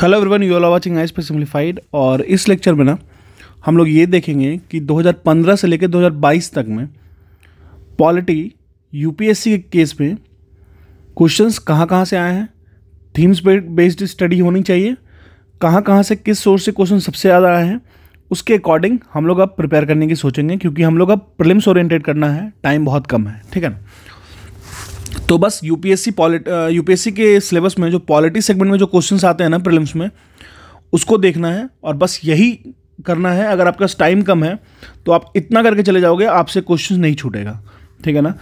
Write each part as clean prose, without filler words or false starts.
Hello everyone, you are watching IAS simplified. और इस lecture में ना हम लोग ये देखेंगे कि 2015 से लेकर 2022 तक में पॉलिटी यूपीएससी के केस में क्वेश्चंस कहाँ से आए हैं, थीम्स बेस्ड स्टडी होनी चाहिए, कहाँ से किस सोर्स से क्वेश्चन सबसे ज़्यादा आए हैं, उसके अकॉर्डिंग हम लोग अब प्रिपेयर करने की सोचेंगे, क्योंकि हम लोग अब प्रीलिम्स ओरिएंटेड करना है, टाइम बहुत कम है। ठीक है ना। तो बस यूपीएससी के सिलेबस में जो पॉलिटी सेगमेंट में जो क्वेश्चंस आते हैं ना प्रीलिम्स में, उसको देखना है और बस यही करना है। अगर आपके पास टाइम कम है तो आप इतना करके चले जाओगे, आपसे क्वेश्चंस नहीं छूटेगा। ठीक है ना।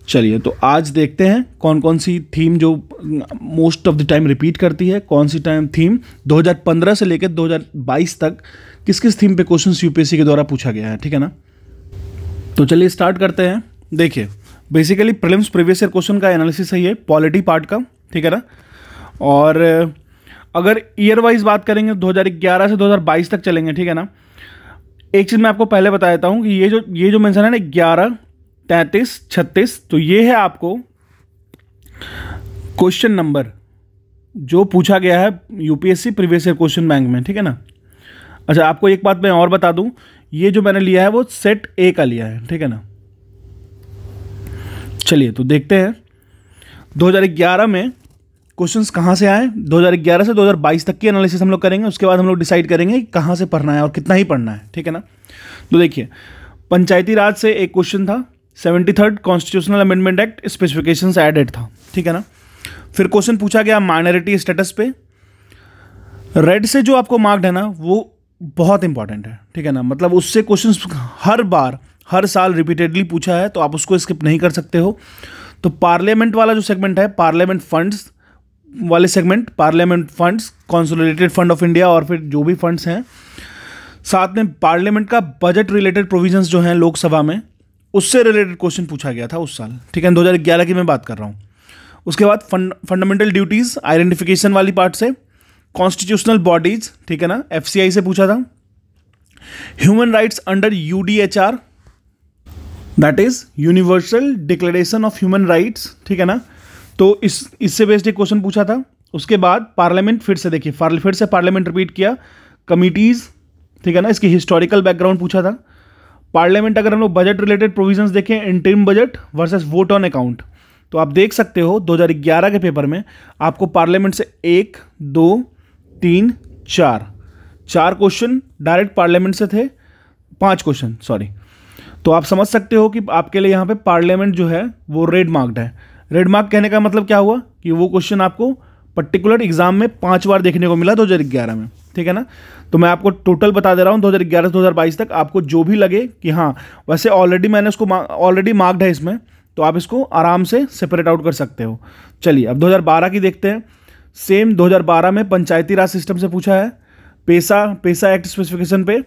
चलिए, तो आज देखते हैं कौन कौन सी थीम जो most of the time repeat करती है, कौन सी थीम 2015 से लेकर 2022 तक किस किस थीम पे क्वेश्चंस यूपीएससी के द्वारा पूछा गया है। ठीक है ना। तो चलिए स्टार्ट करते हैं। देखिए, basically prelims previous year question का एनालिसिस है ये पॉलिटी पार्ट का। ठीक है ना। और अगर ईयर वाइज बात करेंगे 2011 से 2022 तक चलेंगे। ठीक है ना। एक चीज़ मैं आपको पहले बता देता हूँ कि ये जो मेंशन है ना 11, 33, 36, तो ये है आपको क्वेश्चन नंबर जो पूछा गया है UPSC previous year question bank में। ठीक है ना। अच्छा, आपको एक बात मैं और बता दूं, ये जो मैंने लिया है वो सेट ए का लिया है। ठीक है ना। चलिए तो देखते हैं 2011 में क्वेश्चंस कहाँ से आए। 2011 से 2022 तक की एनालिसिस हम लोग करेंगे, उसके बाद हम लोग डिसाइड करेंगे कहाँ से पढ़ना है और कितना ही पढ़ना है। ठीक है ना। तो देखिए, पंचायती राज से एक क्वेश्चन था, 73rd constitutional amendment act specifications added था। ठीक है ना। फिर क्वेश्चन पूछा गया माइनॉरिटी स्टेटस पे। रेड से जो आपको मार्क्ड है ना वो बहुत इंपॉर्टेंट है। ठीक है ना। मतलब उससे क्वेश्चन हर साल रिपीटेडली पूछा है, तो आप उसको स्किप नहीं कर सकते हो। तो पार्लियामेंट वाला जो सेगमेंट है, पार्लियामेंट फंड्स वाले segment, parliament funds, consolidated fund of India और फिर जो भी फंड्स हैं, साथ में पार्लियामेंट का बजट रिलेटेड प्रोविजंस जो हैं लोकसभा में, उससे रिलेटेड क्वेश्चन पूछा गया था उस साल। ठीक है, 2011 की मैं बात कर रहा हूँ। उसके बाद फंडामेंटल ड्यूटीज़ आइडेंटिफिकेशन वाली पार्ट से, कॉन्स्टिट्यूशनल बॉडीज, ठीक है ना, एफसीआई से पूछा था। Human rights under UDHR, that is universal declaration of human rights. ठीक है ना। तो इससे बेस्ड एक क्वेश्चन पूछा था। उसके बाद पार्लियामेंट, फिर से देखिए फिर से पार्लियामेंट रिपीट किया, कमिटीज, ठीक है ना, इसकी हिस्टोरिकल बैकग्राउंड पूछा था। पार्लियामेंट, अगर हम लोग बजट रिलेटेड प्रोविजंस देखें, interim budget versus vote on account, तो आप देख सकते हो 2011 के पेपर में आपको पार्लियामेंट से 1, 2, 3, 4 क्वेश्चन डायरेक्ट पार्लियामेंट से थे, 5 क्वेश्चन सॉरी। तो आप समझ सकते हो कि आपके लिए यहाँ पे पार्लियामेंट जो है वो रेड मार्क्ड है। रेड मार्क कहने का मतलब क्या हुआ कि वो क्वेश्चन आपको पर्टिकुलर एग्जाम में 5 बार देखने को मिला 2011 में। ठीक है ना। तो मैं आपको टोटल बता दे रहा हूँ 2011 से 2022 तक, आपको जो भी लगे कि हाँ वैसे ऑलरेडी मैंने उसको ऑलरेडी मार्क्ड है इसमें, तो आप इसको आराम से सेपरेट आउट कर सकते हो। चलिए अब 2012 की देखते हैं। सेम 2012 में पंचायती राज सिस्टम से पूछा है, पेसा एक्ट स्पेसिफिकेशन पे।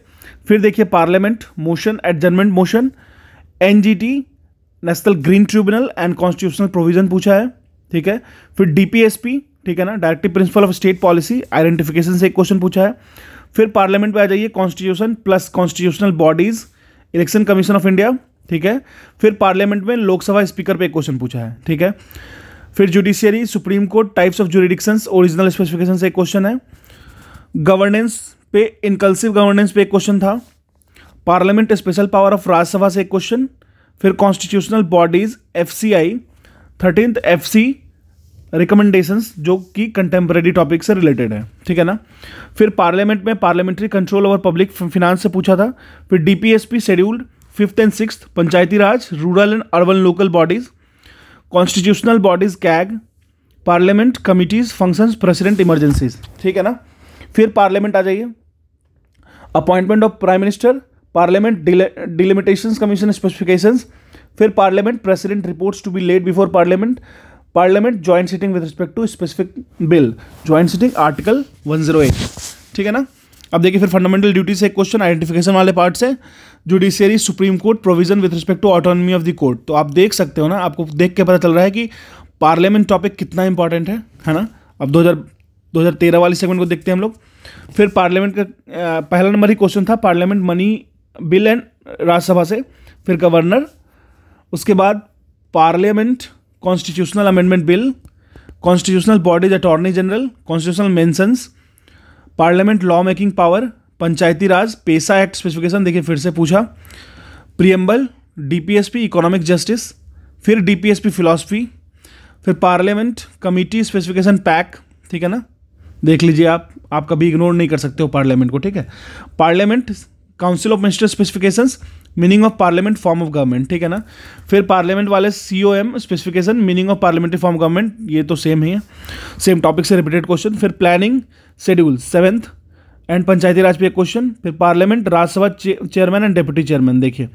फिर देखिए parliament motion, adjournment motion, NGT national green tribunal and constitutional provision पूछा है। ठीक है। फिर डीपीएसपी, ठीक है ना, directive principle of state policy identification से एक क्वेश्चन पूछा है। फिर पार्लियामेंट पे आ जाइए, constitution plus constitutional bodies, election commission of India. ठीक है। फिर पार्लियामेंट में लोकसभा स्पीकर पे एक क्वेश्चन पूछा है। ठीक है। फिर judiciary, supreme court, types of jurisdictions, original specification से एक क्वेश्चन है। गवर्नेंस पे, इनकल्सिव गवर्नेंस पे एक क्वेश्चन था। Parliament special power of Rajya Sabha से एक क्वेश्चन। फिर constitutional bodies, FCI, 13th FC recommendations जो कि कंटेम्परेरी टॉपिक से रिलेटेड है। ठीक है ना। फिर पार्लियामेंट में parliamentary control over public finance से पूछा था। फिर DPSP scheduled 5th and 6th, panchayati raj, rural and urban local bodies, constitutional bodies, CAG, parliament committees, functions, president, emergencies. ठीक है ना। फिर पार्लियामेंट आ जाइए, appointment of prime minister, parliament delimitations commission specifications. फिर parliament president reports to be laid before parliament, parliament joint sitting with respect to specific bill, joint sitting article 108। ठीक है ना। अब देखिए फिर फंडामेंटल ड्यूटी से एक क्वेश्चन आइडेंटिफिकेशन वाले पार्ट से, judiciary, supreme court, provision with respect to autonomy of the court. तो आप देख सकते हो ना, आपको देख के पता चल रहा है कि पार्लियामेंट टॉपिक कितना इंपॉर्टेंट है ना। अब 2013 वाली सेगमेंट को देखते हैं हम लोग। फिर पार्लियामेंट का पहला नंबर ही क्वेश्चन था, parliament money bill and Rajya Sabha से। फिर गवर्नर, उसके बाद parliament constitutional amendment bill, constitutional bodies attorney general, constitutional mentions, parliament law making power, panchayati raj, PESA act specification, देखिए फिर से पूछा, प्रियम्बल, डीपीएसपी इकोनॉमिक जस्टिस, फिर डीपीएसपी फिलॉसफी, फिर पार्लियामेंट कमिटी स्पेसिफिकेशन पैक, ठीक है ना, देख लीजिए आप कभी इग्नोर नहीं कर सकते हो पार्लियामेंट को, ठीक है। Parliament council of minister specifications, meaning of parliament, form of government, ठीक है ना। फिर पार्लियामेंट वाले COM specification, meaning of parliamentary form government, ये तो सेम ही है, सेम टॉपिक से रिपीटेड क्वेश्चन। फिर प्लानिंग शेड्यूल 7th एंड पंचायती राज पे एक क्वेश्चन। फिर parliament Rajya Sabha chairman and deputy chairman, देखिए।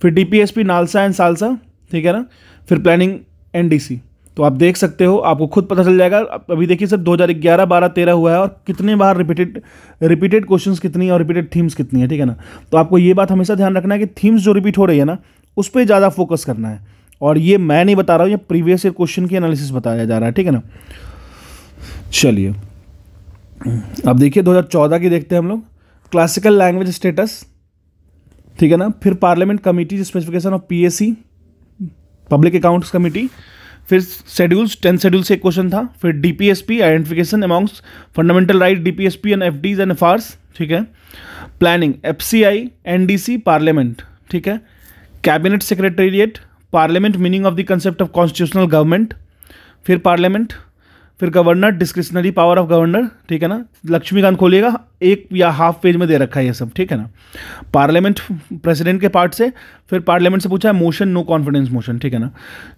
फिर डीपीएसपी नालसा एंड सालसा, ठीक है ना। फिर प्लानिंग एनडीसी, तो आप देख सकते हो, आपको खुद पता चल जाएगा। अभी देखिए सर 2011, 12, 13 हुआ है और कितने बार रिपीटेड क्वेश्चंस कितनी है और रिपीटेड थीम्स कितनी है, ठीक है ना। तो आपको ये बात हमेशा ध्यान रखना है कि थीम्स जो रिपीट हो रही है ना उस पर ज़्यादा फोकस करना है। और ये मैं नहीं बता रहा हूँ, ये प्रीवियस ईयर क्वेश्चन की एनालिसिस बताया जा रहा है, ठीक है ना। चलिए अब देखिए 2014 की देखते हैं हम लोग, क्लासिकल लैंग्वेज स्टेटस, ठीक है ना। फिर parliament committee specification of PAC, public accounts committee. फिर शेड्यूल्स, 10th शेड्यूल से एक क्वेश्चन था। फिर DPSP identification amongst fundamental right, DPSP and FDs and FRs, ठीक है। प्लानिंग एफसीआई, एनडीसी, पार्लियामेंट, ठीक है। Cabinet secretariat, parliament meaning of the concept of constitutional government. फिर पार्लियामेंट, फिर governor discretionary power of governor, ठीक है ना। लक्ष्मीकांत खोलिएगा, एक या हाफ पेज में दे रखा है ये सब, ठीक है ना। पार्लियामेंट प्रेसिडेंट के पार्ट से, फिर पार्लियामेंट से पूछा है मोशन, नो कॉन्फिडेंस मोशन, ठीक है ना।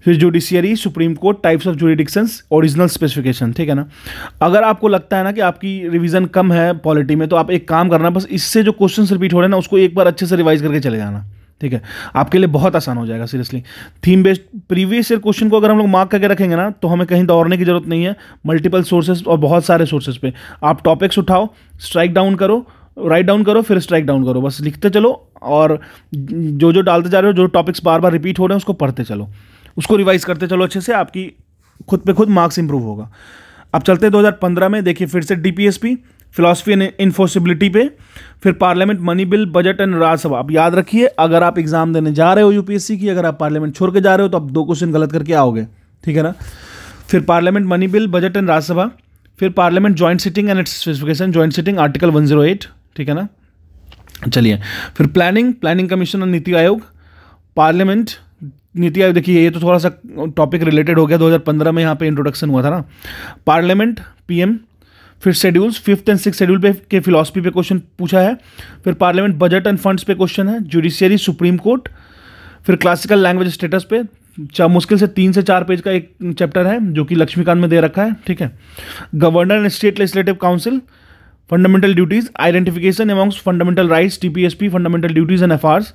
फिर judiciary, supreme court, types of jurisdictions, original specification, ठीक है ना। अगर आपको लगता है ना कि आपकी रिवीजन कम है पॉलिटी में, तो आप एक काम करना, बस इससे जो क्वेश्चन रिपीट हो रहे हैं ना उसको एक बार अच्छे से रिवाइज करके चले जाना, ठीक है। आपके लिए बहुत आसान हो जाएगा seriously. Theme based previous year question को अगर हम लोग मार्क करके रखेंगे ना तो हमें कहीं दौड़ने की जरूरत नहीं है। मल्टीपल सोर्सेज और बहुत सारे सोर्सेज पे आप टॉपिक्स उठाओ, स्ट्राइक डाउन करो, राइट डाउन करो, फिर स्ट्राइक डाउन करो, बस लिखते चलो और जो डालते जा रहे हो, जो टॉपिक्स बार बार रिपीट हो रहे हैं उसको पढ़ते चलो, उसको रिवाइज करते चलो अच्छे से, आपकी खुद पे खुद मार्क्स इंप्रूव होगा। अब चलते हैं 2015 में, देखिए फिर से डीपीएसपी, फिलॉसफी एंड इन्फोर्सिबिलिटी पे, फिर parliament money bill, budget and Rajya Sabha. अब याद रखिए, अगर आप एग्जाम देने जा रहे हो यूपीएससी की, अगर आप पार्लियामेंट छोड़ के जा रहे हो तो आप 2 क्वेश्चन गलत करके आओगे, ठीक है ना। फिर parliament money bill, budget and Rajya Sabha. फिर parliament joint sitting and its specification, joint sitting article 108, ठीक है ना। चलिए फिर प्लानिंग कमीशन और नीति आयोग। पार्लियामेंट नीति आयोग, देखिए ये तो थोड़ा सा टॉपिक रिलेटेड हो गया, 2015 में यहाँ पे इंट्रोडक्शन हुआ था ना। Parliament PM. फिर schedules, 5th and 6th schedule पे के फिलॉसफी पे क्वेश्चन पूछा है। फिर पार्लियामेंट बजट एंड फंड्स पे क्वेश्चन है। Judiciary, supreme court. फिर क्लासिकल लैंग्वेज स्टेटस पे मुश्किल से 3 से 4 पेज का एक चैप्टर है जो कि लक्ष्मीकांत में दे रखा है, ठीक है। Governor and state legislative council, fundamental duties, identification amongst fundamental rights, DPSP, fundamental duties and FRs.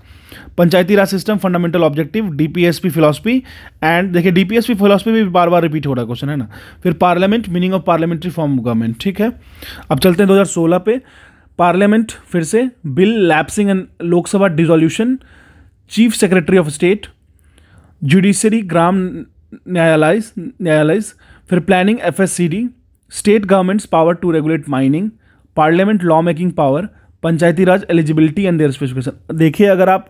Panchayati raj system, fundamental objective, DPSP philosophy and, देखिए डीपीएसपी फिलॉसफी भी बार बार रिपीट हो रहा है क्वेश्चन, है ना। फिर parliament, meaning of parliamentary form of government, ठीक है। अब चलते हैं 2016 पे। पार्लियामेंट फिर से, bill lapsing and Lok Sabha dissolution, chief secretary of state, judiciary, ग्राम न्यायालय। फिर planning FSCD, state governments power to regulate mining, parliament law making power, panchayati raj eligibility and their specification. देखिए अगर आप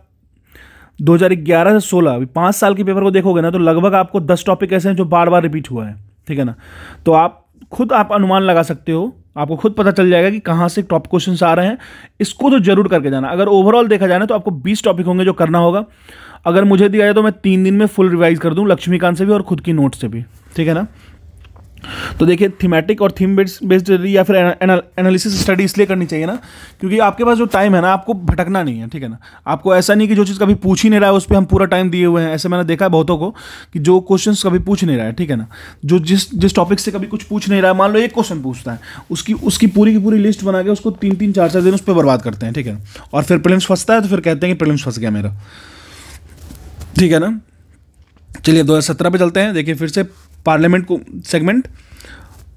2011 से 16 अभी 5 साल के पेपर को देखोगे ना तो लगभग आपको 10 टॉपिक ऐसे हैं जो बार बार रिपीट हुआ है, ठीक है ना। तो आप अनुमान लगा सकते हो, आपको खुद पता चल जाएगा कि कहाँ से टॉप क्वेश्चंस आ रहे हैं। इसको तो जरूर करके जाना। अगर ओवरऑल देखा जाए ना तो आपको 20 टॉपिक होंगे जो करना होगा। अगर मुझे दिया जाए तो मैं 3 दिन में फुल रिवाइज कर दूं, लक्ष्मीकांत से भी और खुद की नोट से भी, ठीक है ना। तो देखिए थीमेटिक और थीम बेस्ड या फिर एनालिसिस स्टडी इसलिए करनी चाहिए ना क्योंकि आपके पास जो टाइम है ना आपको भटकना नहीं है, ठीक है ना। आपको ऐसा नहीं कि जो चीज़ कभी पूछ ही नहीं रहा है उस पर हम पूरा टाइम दिए हुए हैं। ऐसे मैंने देखा है बहुतों को कि जो क्वेश्चंस कभी पूछ नहीं रहा है, ठीक है ना, जो जिस टॉपिक से कभी कुछ पूछ नहीं रहा है, मान लो एक क्वेश्चन पूछता है, उसकी पूरी की पूरी लिस्ट बना के उसको 3-3, 4-4 दिन उस पर बर्बाद करते हैं, ठीक है। और फिर प्रीलिम्स फंसता है तो फिर कहते हैं कि प्रीलिम्स फंस गया मेरा, ठीक है ना। चलिए 2017 पे चलते हैं। देखिए फिर से पार्लियामेंट को सेगमेंट,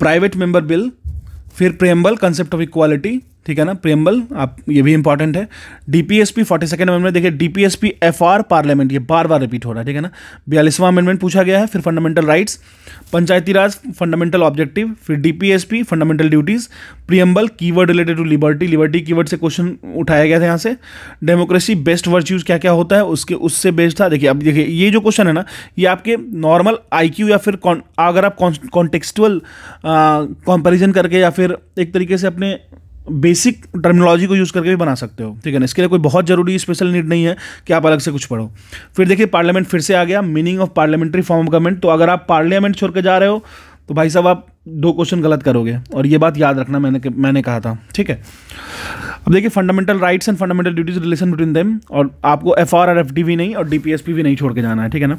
प्राइवेट मेंबर बिल, फिर प्रेम्बल, कंसेप्ट ऑफ इक्वालिटी, ठीक है ना। प्रेम्बल आप ये भी इंपॉर्टेंट है। डीपीएसपी 42nd अमेंडमेंट, देखिए डीपीएसपी एफआर पार्लियामेंट, ये बार बार रिपीट हो रहा है, ठीक है ना। 42वां अमेंडमेंट पूछा गया है। फिर fundamental rights, Panchayati Raj, fundamental objective, फिर DPSP, fundamental duties, preamble, keyword related to liberty keyword से क्वेश्चन उठाया गया था यहाँ से। डेमोक्रेसी, बेस्ट वर्च्यूज क्या क्या होता है उससे बेस्ड था। देखिए अब देखिए ये जो क्वेश्चन है ना ये आपके नॉर्मल आईक्यू या फिर अगर आप कॉन्टेक्सुअल कंपैरिजन करके या फिर एक तरीके से अपने बेसिक टर्मिनोलॉजी को यूज़ करके भी बना सकते हो, ठीक है ना। इसके लिए कोई बहुत ज़रूरी स्पेशल नीड नहीं है कि आप अलग से कुछ पढ़ो। फिर देखिए पार्लियामेंट फिर से आ गया, meaning of parliamentary form of government. तो अगर आप पार्लियामेंट छोड़ के जा रहे हो तो भाई साहब आप 2 क्वेश्चन गलत करोगे, और ये बात याद रखना मैंने कहा था, ठीक है। अब देखिए fundamental rights and fundamental duties relation between them, और आपको एफआर और एफडीवी नहीं और डीपीएसपी भी नहीं छोड़ के जाना है, ठीक है ना।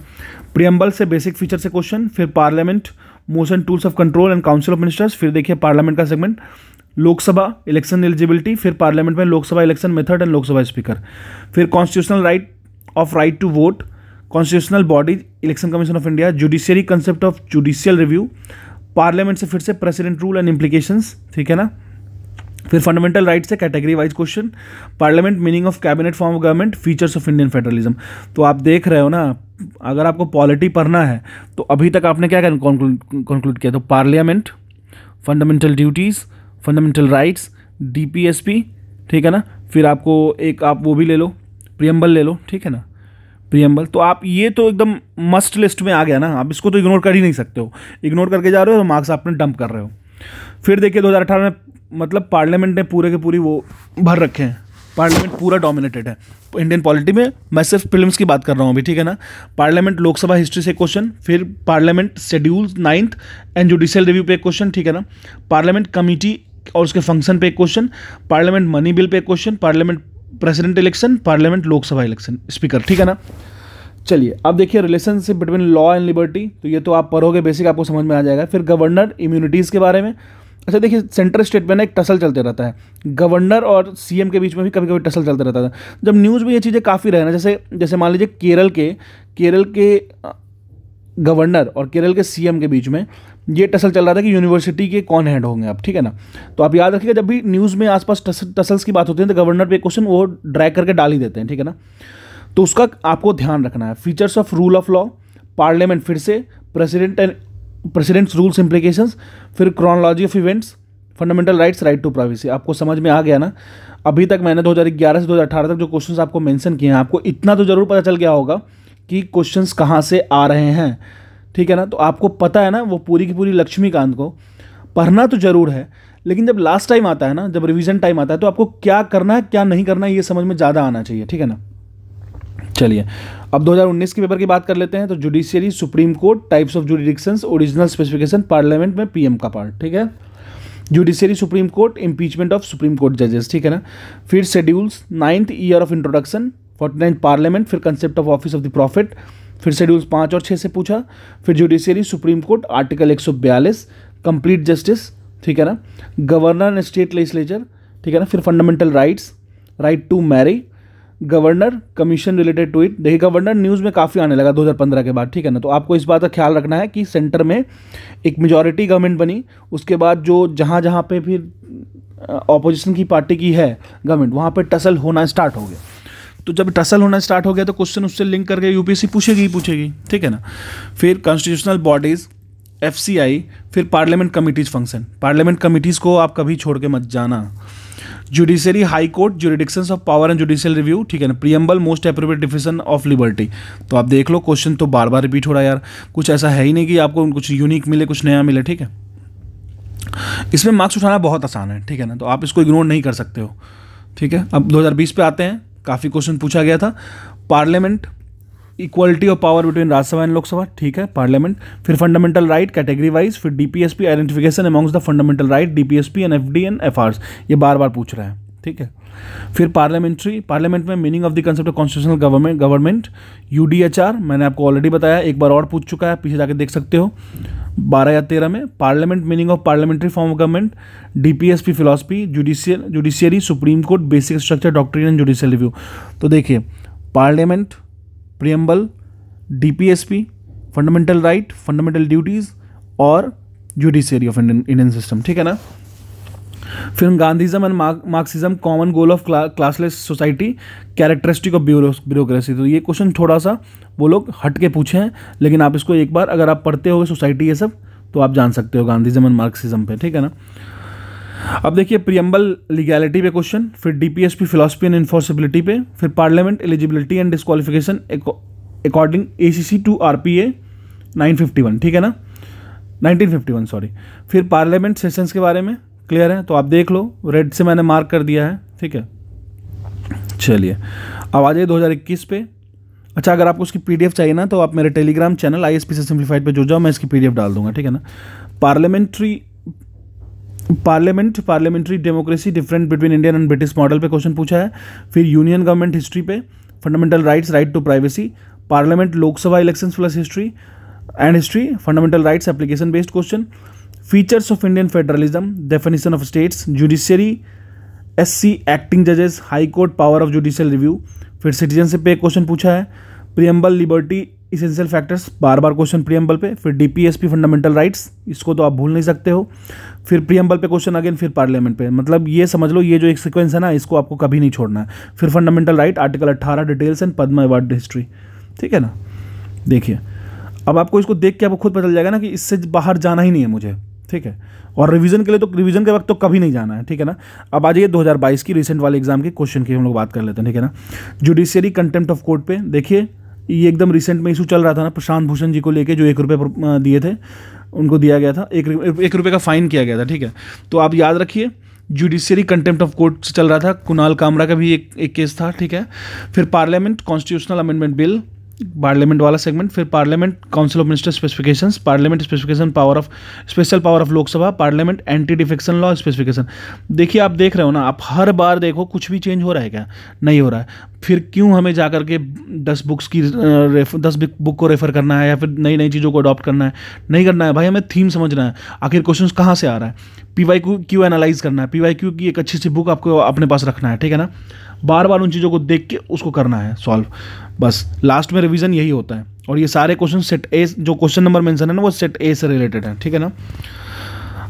प्रियम्बल से बेसिक फीचर से क्वेश्चन, फिर parliament motion tools of control and council of ministers, फिर देखिए पार्लियामेंट का सेगमेंट लोकसभा इलेक्शन एलिजिबिलिटी, फिर पार्लियामेंट में Lok Sabha election method and Lok Sabha speaker, फिर constitutional right to vote, constitutional body election commission of India, judiciary concept of judicial review, parliament से फिर से president rule and implications, ठीक है ना। फिर फंडामेंटल राइट से category wise question, parliament meaning of cabinet form of government, features of Indian federalism. तो आप देख रहे हो ना, अगर आपको पॉलिटी पढ़ना है तो अभी तक आपने क्या कंक्लूड किया, तो parliament, fundamental duties, fundamental rights, DPSP, ठीक है ना। फिर आपको एक आप वो भी ले लो, प्रियम्बल ले लो, ठीक है ना, प्रियम्बल। तो आप ये तो एकदम मस्ट लिस्ट में आ गया ना, आप इसको तो इग्नोर कर ही नहीं सकते हो। इग्नोर करके जा रहे हो तो मार्क्स आपने डंप कर रहे हो। फिर देखिए 2018 में मतलब पार्लियामेंट ने पूरे के पूरी वो भर रखे हैं, पार्लियामेंट पूरा डोमिनेटेड है इंडियन पॉलिटी में। मैं सिर्फ प्रीलिम्स की बात कर रहा हूँ अभी, ठीक है ना। पार्लियामेंट लोकसभा हिस्ट्री से क्वेश्चन, फिर parliament schedule 9th and judicial review पे एक क्वेश्चन, ठीक है ना। पार्लियामेंट कमिटी और उसके फंक्शन पे एक question, parliament money bill pay एक question, parliament president election, parliament Lok Sabha election speaker, ठीक है ना। चलिए अब देखिए relationship between law and liberty, तो ये तो आप पढ़ोगे बेसिक, आपको समझ में आ जाएगा। फिर गवर्नर इम्यूनिटीज़ के बारे में, अच्छा देखिए सेंट्रल स्टेट में ना एक टसल चलते रहता है, गवर्नर और सीएम के बीच में भी कभी कभी टसल चलते रहता था। जब न्यूज़ में ये चीज़ें काफ़ी रहे ना, जैसे मान लीजिए केरल के गवर्नर और केरल के सीएम के बीच में ये टसल चल रहा था कि यूनिवर्सिटी के कौन हेड होंगे अब, ठीक है ना। तो आप याद रखिएगा जब भी न्यूज़ में आसपास टसल्स की बात होती है तो गवर्नर पे क्वेश्चन वो ड्रैग करके डाल ही देते हैं, ठीक है ना। तो उसका आपको ध्यान रखना है। Features of rule of law, parliament फिर से प्रेसिडेंट्स रूल्स इम्प्लीकेशंस, फिर chronology of events, fundamental rights, right to privacy. आपको समझ में आ गया ना। अभी तक मैंने 2011 से 2018 तक जो क्वेश्चंस आपको मेंशन किए हैं, आपको इतना तो जरूर पता चल गया होगा कि क्वेश्चंस कहाँ से आ रहे हैं, ठीक है ना। तो आपको पता है ना, वो पूरी की पूरी लक्ष्मीकांत को पढ़ना तो जरूर है, लेकिन जब लास्ट टाइम आता है ना, जब रिवीजन टाइम आता है, तो आपको क्या करना है क्या नहीं करना है ये समझ में ज़्यादा आना चाहिए, ठीक है ना। चलिए अब 2019 के पेपर की बात कर लेते हैं। तो judiciary, supreme court, types of jurisdictions, original specification, parliament में पीएम का पार्ट, ठीक है। Judiciary, supreme court, impeachment of supreme court जजेस, ठीक है ना। फिर schedules 9th year of introduction, 49th parliament, फिर concept of office of the profit, फिर शेड्यूल्स 5 और 6 से पूछा। फिर judiciary, supreme court, article 142, complete justice, ठीक है ना। गवर्नर एंड स्टेट लेजिस्लेचर, ठीक है ना। फिर fundamental rights, right to marry, governor commission related to it. देखिए गवर्नर न्यूज़ में काफ़ी आने लगा 2015 के बाद, ठीक है ना। तो आपको इस बात का ख्याल रखना है कि सेंटर में एक मेजॉरिटी गवर्नमेंट बनी, उसके बाद जो जहाँ पे फिर ऑपोजिशन की पार्टी की है गवर्नमेंट, वहाँ पे टसल होना स्टार्ट हो गया। तो जब टसल होना स्टार्ट हो गया तो क्वेश्चन उससे लिंक करके यूपीएससी पूछेगी, ठीक है ना। फिर कॉन्स्टिट्यूशनल बॉडीज़, एफसीआई, फिर parliament committees function. Parliament committees को आप कभी छोड़ के मत जाना। Judiciary, high court, jurisdictions of power and judicial review, ठीक है ना। Preamble, most appropriate definition of liberty. तो आप देख लो क्वेश्चन तो बार बार रिपीट हो रहा है यार, कुछ ऐसा है ही नहीं कि आपको कुछ यूनिक मिले, कुछ नया मिले, ठीक है। इसमें मार्क्स उठाना बहुत आसान है, ठीक है ना। तो आप इसको इग्नोर नहीं कर सकते हो, ठीक है। अब 2020 पे आते हैं, काफ़ी क्वेश्चन पूछा गया था। Parliament, equality of power between Rajya Sabha and Lok Sabha, ठीक है, पार्लियामेंट। फिर फंडामेंटल राइट कैटेगरी वाइज, फिर DPSP, identification amongst the fundamental right, DPSP and FD and FRs, ये बार बार पूछ रहा है, ठीक है। फिर पार्लियामेंट में meaning of the concept of constitutional government, UDHR मैंने आपको ऑलरेडी बताया, एक बार और पूछ चुका है, पीछे जाके देख सकते हो 12 या 13 में। Parliament meaning of parliamentary form of government, DPSP philosophy, judiciary, supreme court, basic structure, doctrine and judicial review. तो देखिए parliament, preamble, DPSP, fundamental right, fundamental duties और जुडिशियरी ऑफ इंडियन सिस्टम, ठीक है ना। फिर Gandhism and Marxism, common goal of classless society, characteristic of bureaucracy. तो ये question थोड़ा सा वो लोग हट के पूछे हैं, लेकिन आप इसको एक बार अगर आप पढ़ते हो सोसाइटी ये सब तो आप जान सकते हो गांधीज्म एंड मार्क्सिज्म पे, ठीक है ना। अब देखिए प्रियम्बल लीगैलिटी पे क्वेश्चन, फिर डीपीएसपी फिलॉसफी एंड इन्फोर्सिबिलिटी पे, फिर parliament eligibility and disqualification according ACC to RPA 951, ठीक है ना, 1951 सॉरी। फिर पार्लियामेंट सेशंस के बारे में, क्लियर है? तो आप देख लो, रेड से मैंने मार्क कर दिया है, ठीक है। चलिए अब आ जाइए 2021 पे। अच्छा, अगर आपको उसकी पीडीएफ चाहिए ना तो आप मेरे टेलीग्राम चैनल ISPC सिंप्लीफाइड पे जुड़ जाओ, मैं इसकी पीडीएफ डाल दूंगा, ठीक है ना। Parliamentary democracy different between Indian and British model पे क्वेश्चन पूछा है। फिर यूनियन गवर्नमेंट हिस्ट्री पे, fundamental rights, right to privacy, parliament Lok Sabha elections plus history, fundamental rights application based question, features of Indian federalism, definition of states, judiciary, SC acting जजेस, high court, power of judicial review. फिर citizenship पे एक question पूछा है, preamble, liberty, essential factors, बार बार question preamble पे। फिर DPSP, फंडामेंटल राइट्स, इसको तो आप भूल नहीं सकते हो। फिर प्रियम्बल पे क्वेश्चन अगेन, फिर पार्लियामेंट पे। मतलब ये समझ लो, ये जो एक सीक्वेंस है ना, इसको आपको कभी नहीं छोड़ना है। फिर fundamental right, article 18, details and Padma award history, ठीक है ना। देखिए अब आपको इसको देख के आपको खुद पता चल जाएगा ना कि इससे बाहर जाना ही नहीं है मुझे, ठीक है। और रिवीजन के लिए तो रिवीजन के वक्त तो कभी नहीं जाना है, ठीक है ना। अब आ जाइए 2022 की रिसेंट वाले एग्जाम के क्वेश्चन की हम लोग बात कर लेते हैं, ठीक है ना। जुडिशियरी कंटेम्प्ट ऑफ कोर्ट पे देखिए, ये एकदम रिसेंट में इशू चल रहा था ना, प्रशांत भूषण जी को लेके, जो 1 रुपये दिए थे, उनको दिया गया था, 1 रुपये का फाइन किया गया था, ठीक है। तो आप याद रखिए, जुडिशियरी कंटेम्प्ट ऑफ कोर्ट से चल रहा था। कुणाल कामरा का भी एक केस था, ठीक है। फिर parliament constitutional amendment bill, parliament वाला सेगमेंट। फिर parliament council of minister specifications, parliament specification power of special power of Lok Sabha, parliament anti defection law specification. देखिए आप देख रहे हो ना, आप हर बार देखो कुछ भी चेंज हो रहा है क्या? नहीं हो रहा है। फिर क्यों हमें जा करके 10 बुक को रेफर करना है या फिर नई नई चीज़ों को अडॉप्ट करना है? नहीं करना है भाई, हमें थीम समझना है, आखिर क्वेश्चन कहाँ से आ रहा है, PYQ एनालाइज करना है, PYQ की एक अच्छी सी बुक आपको अपने पास रखना है, ठीक है ना। बार बार उन चीज़ों को देख के उसको करना है सॉल्व, बस लास्ट में रिवीजन यही होता है। और ये सारे क्वेश्चन सेट ए, जो क्वेश्चन नंबर मेंशन है ना, वो सेट ए से रिलेटेड है, ठीक है ना।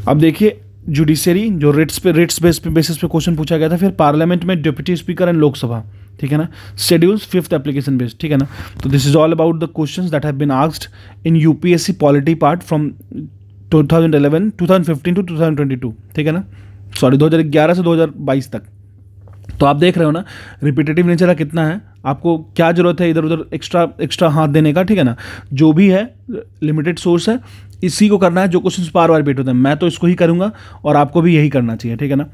अब देखिए जुडिशरी, जो रेट्स बेसिस पे क्वेश्चन पूछा गया था। फिर पार्लियामेंट में डिप्टी स्पीकर एंड लोकसभा, ठीक है ना। शेड्यूल्स 5th एप्लीकेशन बेस्ड, ठीक है ना। तो this is all about the questions that have been asked in UPSC polity part from 2015 to 2022, ठीक है ना। सॉरी 2011 से 2022 तक। तो आप देख रहे हो ना, रिपीटेटिव नेचर का कितना है, आपको क्या जरूरत है इधर उधर एक्स्ट्रा हाथ देने का, ठीक है ना। जो भी है लिमिटेड सोर्स है, इसी को करना है। जो क्वेश्चन बार बार रिपीट होते हैं, मैं तो इसको ही करूंगा और आपको भी यही करना चाहिए, ठीक है ना।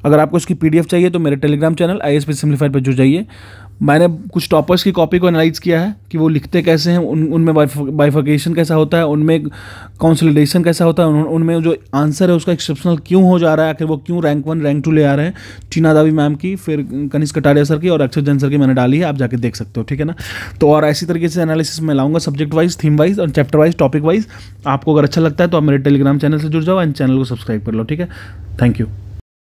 अगर आपको इसकी PDF चाहिए तो मेरे टेलीग्राम चैनल ISPC सिंप्लीफाइड पर जुड़ जाइए। मैंने कुछ टॉपर्स की कॉपी को एनालाइज किया है कि वो लिखते कैसे हैं, उनमें बाइफर्केशन कैसा होता है, उनमें कंसोलिडेशन कैसा होता है, उनमें जो आंसर है उसका एक्सेप्शनल क्यों हो जा रहा है, आखिर वो क्यों रैंक 1 रैंक 2 ले आ रहे हैं। टीना दावी मैम की, फिर कनिष्क कटारिया सर की और अक्षर जैन सर की मैंने डाली है, आप जाके देख सकते हो, ठीक है ना। तो और ऐसी तरीके से एनालिसिस मैं लाऊंगा, सब्जेक्ट वाइज, थीम वाइज और चैप्टर वाइज, टॉपिक वाइज। आपको अगर अच्छा लगता है तो आप मेरे टेलीग्राम चैनल से जुड़ जाओ एंड चैनल को सब्सक्राइब कर लो, ठीक है। Thank you.